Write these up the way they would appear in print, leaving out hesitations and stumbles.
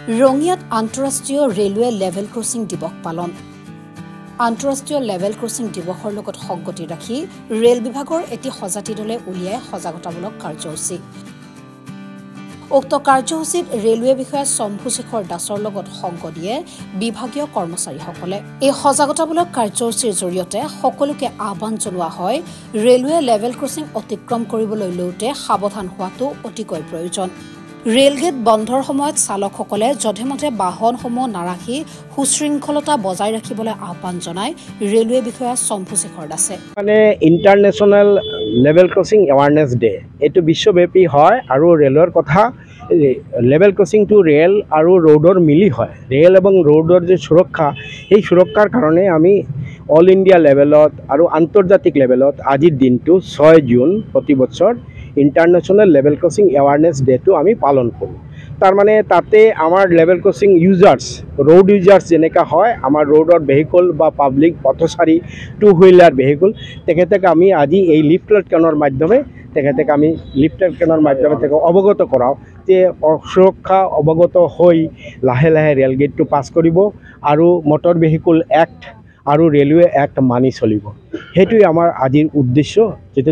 ৰঙিয়াত আন্তঃৰাষ্ট্ৰীয় railway level crossing দিৱস পালন। আন্তঃৰাষ্ট্ৰীয় লেভেল ক্ৰছিং দিৱসৰ লগত সংগতি ৰাখি ৰেল বিভাগৰ এটি সজাতি দলে উলিয়াই সজাগতামূলক কাৰ্যসূচী। উক্ত কাৰ্যসূচীত ৰেলৱে বিষয়া শম্ভুশেখৰ দাসৰ লগত সংগ দিয়ে বিভাগীয় কৰ্মচাৰীসকলে। এই সজাগতামূলক কাৰ্যসূচীৰ জৰিয়তে সকলোকে আহ্বান জনোৱা হয় ৰেলৱে লেভেল ক্ৰছিং অতিক্ৰম কৰিবলৈ লওঁতে সাৱধান হোৱাটো অতিকৈ প্ৰয়োজন। ৰেলগেট বন্ধৰ সময়ত চালকসকলে যধেমধে বাহনসমূহ নাৰাখি সুশৃংখলতা বজাই ৰাখিবলৈ আহ্বান জনায় ৰেলৱে বিষয়া শম্ভুশেখৰ দাসে। মানে international level crossing awareness day এইটো বিশ্বব্যাপী হয় আৰু ৰেলৰ কথা লেভেল ক্ৰছিংটো ৰেল আৰু ৰোডৰ মিলি হয়। ৰেল এবং ৰোডৰ যে সুৰক্ষা সেই সুৰক্ষাৰ কাৰণে আমি অল ইণ্ডিয়া লেভেলত আৰু আন্তৰ্জাতিক লেভেলত আজিৰ দিনটো 6 জুন প্ৰতি বছৰ ইণ্টাৰনেশ্যনেল লেভেল ক্ৰছিং এৱাৰনেছ ডেটো আমি পালন কৰোঁ। তাৰমানে তাতে আমাৰ level crossing users road users যেনেকৈ হয় আমাৰ ৰোডৰ ভেহিকল বা পাব্লিক পথচাৰী টু হুইলাৰ ভেহিকল তেখেতক আমি আজি এই লিফলেট কেনৰ মাধ্যমে অৱগত কৰাওঁ যে সুৰক্ষা অৱগত হৈ লাহে লাহে ৰেলগেটটো পাছ কৰিব আৰু মটৰ ভেহিকল এক্ট আৰু ৰেলৱে এক্ট মানি চলিব। সেইটোৱে আমাৰ আজিৰ উদ্দেশ্য, যিটো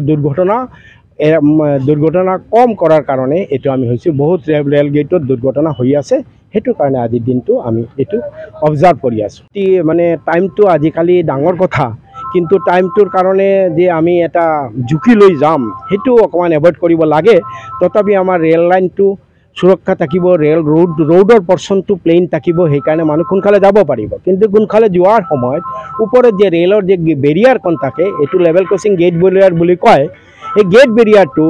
দুৰ্ঘটনা কম কৰাৰ কাৰণে এইটো আমি হৈছে বহুত ৰেলগেটত দুৰ্ঘটনা হৈ আছে, সেইটো কাৰণে আজিৰ দিনটো আমি এইটো অবজাৰ্ভ কৰি আছোঁ। মানে টাইমটো আজিকালি ডাঙৰ কথা, কিন্তু টাইমটোৰ কাৰণে যে আমি এটা ঝুঁকি লৈ যাম সেইটো অকণমান এভইড কৰিব লাগে। তথাপি আমাৰ ৰেল লাইনটো সুৰক্ষা থাকিব, ৰোডৰ পৰ্চনটো প্লেইন থাকিব, সেইকাৰণে মানুহ সোনকালে যাব পাৰিব। কিন্তু সোনকালে যোৱাৰ সময়ত ওপৰত যে ৰেলৰ যে বেৰিয়াৰখন থাকে এইটো লেভেল ক্ৰছিং গেট বেৰিয়াৰ বুলি কয়। এই গেট বেৰিয়াৰটো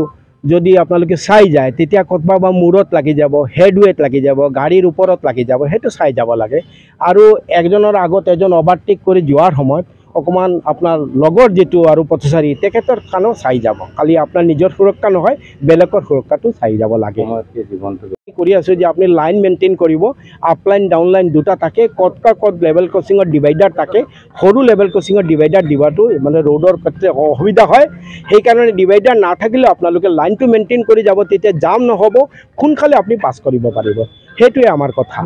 যদি আপোনালোকে চাই যায় তেতিয়া ক'ৰবাত বা মূৰত লাগি যাব, হেডৱেত লাগি যাব, গাড়ীৰ ওপৰত লাগি যাব, সেইটো চাই যাব লাগে। আৰু একজনৰ আগত এজন অভাৰটেক কৰি যোৱাৰ সময়ত অকণমান আপোনাৰ লগৰ যিটো আৰু পথচাৰী তেখেতৰ কাৰণেও চাই যাব। খালি আপোনাৰ নিজৰ সুৰক্ষা নহয়, বেলেগৰ সুৰক্ষাটো চাই যাব লাগে। কৰি আছোঁ যে আপুনি লাইন মেইনটেইন কৰিব, আপলাইন ডাউনলাইন দুটা থাকে, ক'ত লেভেল ক্ৰছিঙৰ ডিভাইডাৰ থাকে। সৰু লেভেল ক্ৰছিঙৰ ডিভাইডাৰ দিবাটো মানে ৰোডৰ ক্ষেত্ৰত অসুবিধা হয়, সেইকাৰণে ডিভাইডাৰ নাথাকিলেও আপোনালোকে লাইনটো মেইনটেইন কৰি যাব, তেতিয়া জাম নহ'ব, সোনকালে আপুনি পাছ কৰিব পাৰিব। সেইটোৱে আমাৰ কথা।